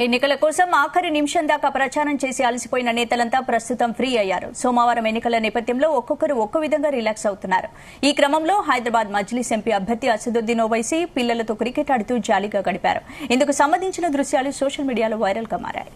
ఎన్నికల కోసం ఆఖరి నిమిషం దాకా ప్రచారం చేసి అలసిపోయిన నేతలంతా ప్రస్తుతం ఫ్రీ అయ్యారు. సోమవారం ఎన్నికల నేపథ్యంలో ఒక్కొక్కరు ఒక్కో విధంగా రిలాక్స్ అవుతున్నారు. ఈ క్రమంలో హైదరాబాద్ మజ్లిస్ ఎంపీ అభ్యర్థి అసదుద్దీన్ ఓవైసీ పిల్లలతో క్రికెట్ ఆడుతూ జాలీగా గడిపారు. ఇందుకు సంబంధించిన దృశ్యాలు సోషల్ మీడియాలో వైరల్ గా మారాయి.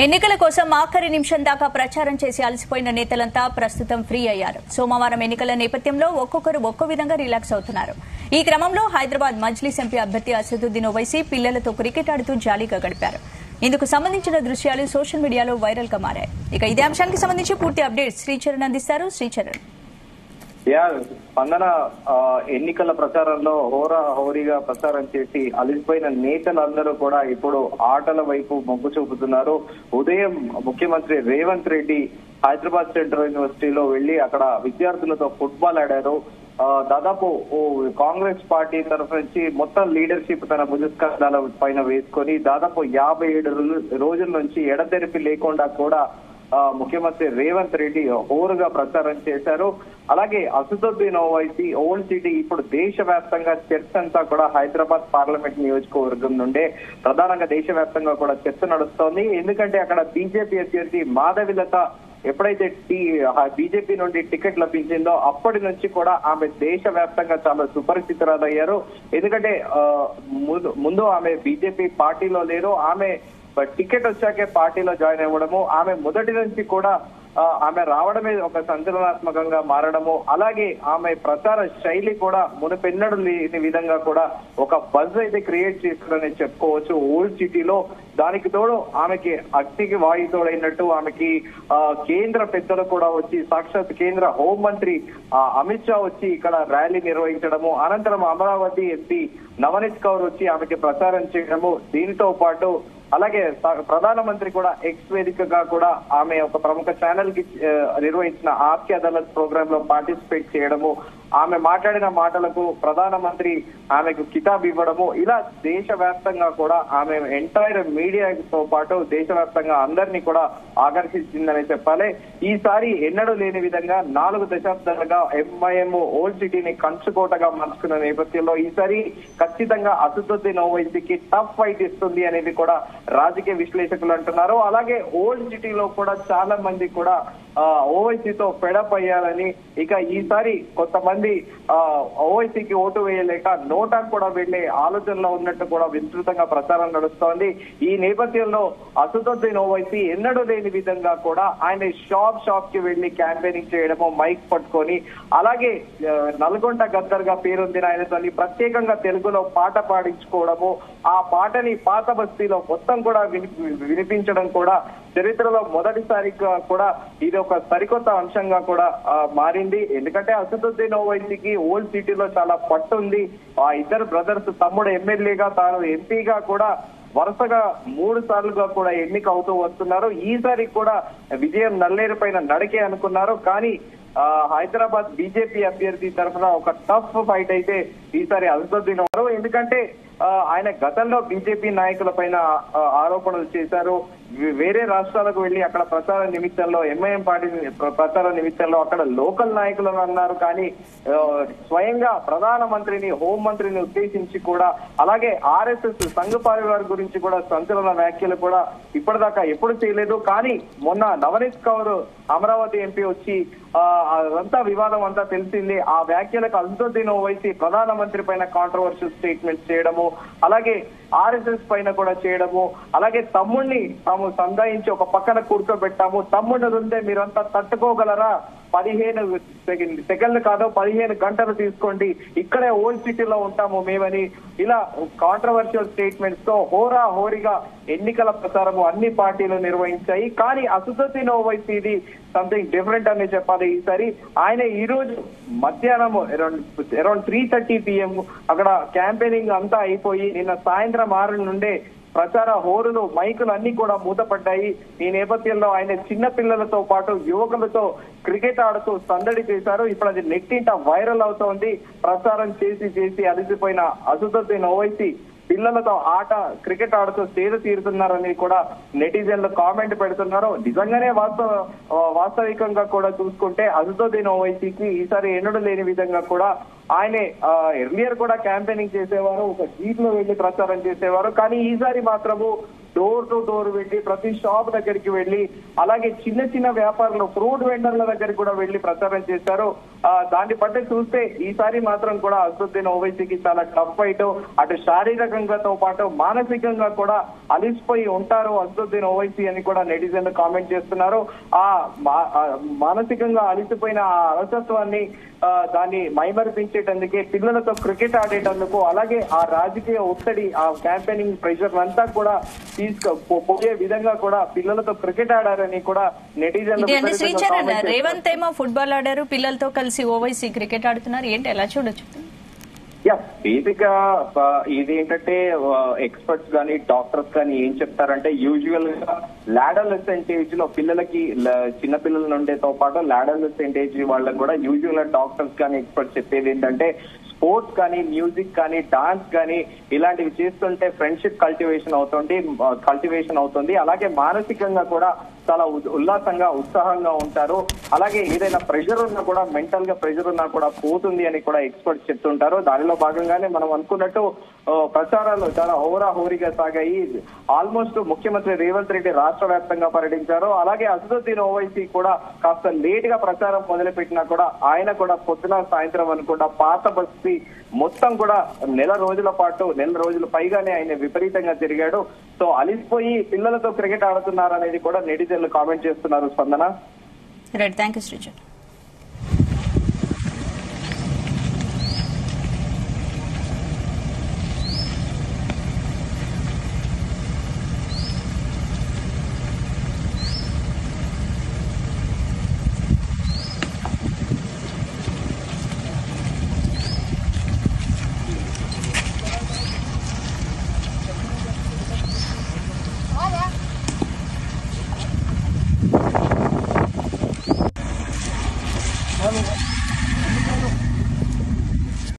ఎన్నికల కోసం ఆఖరి నిమిషం దాకా ప్రచారం చేసి అలసిపోయిన నేతలంతా ప్రస్తుతం ఫ్రీ అయ్యారు. సోమవారం ఎన్నికల నేపథ్యంలో ఒక్కొక్కరు ఒక్కో విధంగా రిలాక్స్ అవుతున్నారు. ఈ క్రమంలో హైదరాబాద్ మజ్లిస్ ఎంపీ అభ్యర్థి అసదుద్దీన్ ఓవైసీ పిల్లలతో క్రికెట్ ఆడుతూ జాలీగా గడిపారు. ఇందుకు సంబంధించిన దృశ్యాలు సోషల్ మీడియాలో వైరల్ గా మారాయి. ఇక ఇదే అంశానికి సంబంధించి పూర్తి అప్డేట్స్ శ్రీచరణ్ అందిస్తారు. శ్రీచరణ్, స్పందన ఎన్నికల ప్రచారంలో హోరీగా ప్రచారం చేసి అలిసిపోయిన నేతలందరూ కూడా ఇప్పుడు ఆటల వైపు మొగ్గు చూపుతున్నారు. ఉదయం ముఖ్యమంత్రి రేవంత్ రెడ్డి హైదరాబాద్ సెంట్రల్ యూనివర్సిటీలో వెళ్లి అక్కడ విద్యార్థులతో ఫుట్బాల్ ఆడారు. దాదాపు కాంగ్రెస్ పార్టీ తరఫు నుంచి మొత్తం లీడర్షిప్ తన భుజస్కంధాల పైన వేసుకొని దాదాపు 57 రోజుల నుంచి ఎడతెరిపి లేకుండా కూడా ముఖ్యమంత్రి రేవంత్ రెడ్డి హోరుగా ప్రచారం చేశారు. అలాగే అసదుద్దీన్ ఓవైసీ ఓల్డ్ సిటీ ఇప్పుడు దేశవ్యాప్తంగా చర్చ అంతా కూడా హైదరాబాద్ పార్లమెంట్ నియోజకవర్గం నుండే ప్రధానంగా దేశవ్యాప్తంగా కూడా చర్చ నడుస్తోంది. ఎందుకంటే అక్కడ బీజేపీ అభ్యర్థి మాధవిలత ఎప్పుడైతే బీజేపీ నుండి టికెట్ లభించిందో అప్పటి నుంచి కూడా ఆమె దేశవ్యాప్తంగా చాలా సుపరిచితురాలయ్యారు. ఎందుకంటే ముందు ఆమె బీజేపీ పార్టీలో లేరు. ఆమె టికెట్ వచ్చాకే పార్టీలో జాయిన్ అవ్వడము, ఆమె మొదటి నుంచి కూడా ఆమె రావడమే ఒక సంచలనాత్మకంగా మారడము, అలాగే ఆమె ప్రచార శైలి కూడా మునుపెన్నడు లేని విధంగా కూడా ఒక బజ్ అయితే క్రియేట్ చేస్తుందని చెప్పుకోవచ్చు ఓల్డ్ సిటీలో. దానికి తోడు ఆమెకి అగ్నికి వాయు తోడైనట్టు ఆమెకి కేంద్ర పెద్దలు కూడా వచ్చి సాక్షాత్ కేంద్ర హోంమంత్రి అమిత్ షా వచ్చి ఇక్కడ ర్యాలీ నిర్వహించడము, అనంతరం అమరావతి ఎంపీ నవనీత్ కౌర్ వచ్చి ఆమెకి ప్రచారం చేయడము, దీనితో పాటు అలాగే ప్రధానమంత్రి కూడా ఎక్స్ వేదికగా కూడా ఆమె ఒక ప్రముఖ ఛానల్ కి నిర్వహించిన ఆప్కి అదాలత్ ప్రోగ్రామ్ లో పార్టిసిపేట్ చేయడము, ఆమె మాట్లాడిన మాటలకు ప్రధానమంత్రి ఆమెకు కితాబ్ ఇవ్వడము, ఇలా దేశవ్యాప్తంగా కూడా ఆమె ఎంటైర్ మీడియాతో పాటు దేశవ్యాప్తంగా అందరినీ కూడా ఆకర్షించిందని చెప్పాలి. ఈసారి ఎన్నడూ లేని విధంగా 4 దశాబ్దాలుగా ఎంఐఎం ఓల్డ్ సిటీని కంచుకోటగా మార్చుకున్న నేపథ్యంలో ఈసారి ఖచ్చితంగా అసదుద్దీన్ ఓవైసీకి టఫ్ ఫైట్ ఇస్తుంది అనేది కూడా రాజకీయ విశ్లేషకులు అంటున్నారు. అలాగే ఓల్డ్ సిటీలో కూడా చాలా మంది కూడా ఓవైసీతో ఫెడప్ అయ్యారని, ఇక ఈసారి కొంతమంది ఓవైసీకి ఓటు వేయలేక నోటాకు కూడా వెళ్లే ఆలోచనలో ఉన్నట్టు కూడా విస్తృతంగా ప్రచారం నడుస్తోంది. ఈ నేపథ్యంలో అసదుద్దీన్ ఓవైసీ ఎన్నడూ లేని విధంగా కూడా ఆయన షాప్ కి వెళ్లి క్యాంపెయినింగ్ చేయడము, మైక్ పట్టుకొని, అలాగే నల్గొండ గద్దర్ గా పేరొందిన ఆయనతో ప్రత్యేకంగా తెలుగులో పాట పాడించుకోవడము, ఆ పాటని పాత బస్తీలో మొత్తం కూడా వినిపించడం కూడా చరిత్రలో మొదటిసారిగా కూడా ఇది ఒక సరికొత్త అంశంగా కూడా మారింది. ఎందుకంటే అసదుద్దీన్ ఓవైసీకి ఓల్డ్ సిటీలో చాలా పట్టు ఉంది. ఆ ఇద్దరు బ్రదర్స్ తమ్ముడు ఎమ్మెల్యేగా తాను ఎంపీగా కూడా వరుసగా 3 సార్లుగా కూడా ఎన్నిక అవుతూ వస్తున్నారు. ఈసారి కూడా విజయం నల్లేరు పైన నడికే అనుకున్నారు. కానీ హైదరాబాద్ బీజేపీ అభ్యర్థి తరఫున ఒక టఫ్ ఫైట్ అయితే ఈసారి అసదుద్దీన్ వారు, ఎందుకంటే ఆయన గతంలో బీజేపీ నాయకుల పైన ఆరోపణలు చేశారు. వేరే రాష్ట్రాలకు వెళ్లి అక్కడ ప్రచార నిమిత్తంలో ఎంఐఎం పార్టీ ప్రచార నిమిత్తంలో అక్కడ లోకల్ నాయకులను అన్నారు. కానీ స్వయంగా ప్రధానమంత్రిని, హోంమంత్రిని ఉద్దేశించి కూడా, అలాగే ఆర్ఎస్ఎస్ సంఘ పరివార్ గురించి కూడా సంచలన వ్యాఖ్యలు కూడా ఇప్పటిదాకా ఎప్పుడు చేయలేదు. కానీ మొన్న నవనీత్ కౌర్ అమరావతి ఎంపీ వచ్చి అదంతా వివాదం అంతా తెలిసింది. ఆ వ్యాఖ్యలకు అసదుద్దీన్ ఓవైసీ ప్రధానమంత్రి పైన కాంట్రవర్షియల్ స్టేట్మెంట్స్ చేయడము, అలాగే ఆర్ఎస్ఎస్ పైన కూడా చేయడము, అలాగే తమ్ముడిని తాము సంధాయించి ఒక పక్కన కూర్చోబెట్టాము, తమ్ముడు ఉంటే మీరంతా తట్టుకోగలరా, 15 సెకండ్లు కాదు 15 గంటలు తీసుకోండి, ఇక్కడే ఓల్డ్ సిటీలో ఉంటాము మేమని ఇలా కాంట్రవర్షియల్ స్టేట్మెంట్స్ తో హోరీగా ఎన్నికల ప్రచారము అన్ని పార్టీలు నిర్వహించాయి. కానీ అసదుద్దీన్ ఓవైసీ ఇది సంథింగ్ డిఫరెంట్ అని చెప్పాలి. ఈసారి ఆయన ఈ రోజు మధ్యాహ్నం అరౌండ్ 3:30 PM అక్కడ క్యాంపెయినింగ్ అంతా అయిపోయి నిన్న సాయంత్రం 6 నుండే ప్రచార హోరులు మైకులు అన్ని కూడా మూతపడ్డాయి. ఈ నేపథ్యంలో ఆయన చిన్న పిల్లలతో పాటు యువకులతో క్రికెట్ ఆడుతూ సందడి చేశారు. ఇప్పుడు అది నెట్టింట వైరల్ అవుతోంది. ప్రచారం చేసి అలసిపోయిన అసదుద్దీన్ ఓవైసీ పిల్లలతో క్రికెట్ ఆడుతూ సేద తీరుతున్నారని కూడా నెటిజన్లు కామెంట్ పెడుతున్నారు. నిజంగానే వాస్తవికంగా కూడా చూసుకుంటే అసదుద్దీన్ ఓవైసీకి ఈసారి ఎన్నడూ లేని విధంగా కూడా ఆయనే ఎర్లియర్ కూడా క్యాంపెయినింగ్ చేసేవారు, ఒక జీప్ లో వెళ్లి ప్రచారం చేసేవారు. కానీ ఈసారి మాత్రము డోర్ టు డోర్ వెళ్లి ప్రతి షాప్ దగ్గరికి వెళ్లి అలాగే చిన్న వ్యాపారులు ఫ్రూట్ వెండర్ల దగ్గరికి కూడా వెళ్లి ప్రచారం చేశారు. దాన్ని బట్టి చూస్తే ఈసారి మాత్రం కూడా అసదుద్దీన్ ఓవైసీకి చాలా టఫ్ ఫైట్. అటు శారీరకంగాతో పాటు మానసికంగా కూడా అలిసిపోయి ఉంటారు అసదుద్దీన్ ఓవైసీ అని కూడా నెటిజన్లు కామెంట్ చేస్తున్నారు. ఆ మానసికంగా అలిసిపోయిన ఆ అలసత్వాన్ని దాన్ని మైమరిపించేటందుకే పిల్లలతో క్రికెట్ ఆడేటందుకు అలాగే ఆ రాజకీయ ఒత్తిడి ఆ క్యాంపెయినింగ్ ప్రెషర్ అంతా కూడా పోయే విధంగా కూడా పిల్లలతో క్రికెట్ ఆడారని కూడా నెటిజన్లు. రేవంత్ ఏమో ఫుట్బాల్ ఆడారు, పిల్లలతో కలిసి ఓవైసీ క్రికెట్ ఆడుతున్నారు, ఏంటి ఎలా చూడొచ్చు? బేసిక్ గా ఇది ఏంటంటే ఎక్స్పర్ట్స్ కానీ డాక్టర్స్ కానీ ఏం చెప్తారంటే యూజువల్ గా లాడోలసెంట్ ఏజ్ లో పిల్లలకి చిన్న పిల్లల నుండితో పాటు లాడోలసెంట్ ఏజ్ వాళ్ళకి కూడా యూజువల్ గా డాక్టర్స్ కానీ ఎక్స్పర్ట్స్ చెప్పేది ఏంటంటే స్పోర్ట్స్ కానీ మ్యూజిక్ కానీ డాన్స్ కానీ ఇలాంటివి చేస్తుంటే ఫ్రెండ్షిప్ కల్టివేషన్ అవుతుంది. అలాగే మానసికంగా కూడా చాలా ఉల్లాసంగా ఉత్సాహంగా ఉంటారు. అలాగే ఏదైనా ప్రెషర్ ఉన్నా కూడా మెంటల్ గా ప్రెషర్ ఉన్నా కూడా పోతుంది అని కూడా ఎక్స్పర్ట్స్ చెప్తుంటారు. దానిలో భాగంగానే మనం అనుకున్నట్టు ప్రచారాలు చాలా హోరీగా సాగాయి. ఆల్మోస్ట్ ముఖ్యమంత్రి రేవంత్ రెడ్డి రాష్ట్ర వ్యాప్తంగా పర్యటించారు. అలాగే అసదుద్దీన్ ఓవైసీ కూడా కాస్త లేట్ గా ప్రచారం మొదలుపెట్టినా కూడా ఆయన కూడా పొద్దున సాయంత్రం అనుకుంటా పాత బస్తీ మొత్తం కూడా నెల రోజుల పైగానే ఆయన విపరీతంగా తిరిగాడు. సో అలిసిపోయి పిల్లలతో క్రికెట్ ఆడుతున్నారు అనేది కూడా నెటిజన్లు కామెంట్ చేస్తున్నారు. స్పందన. Right, thank you Srijan.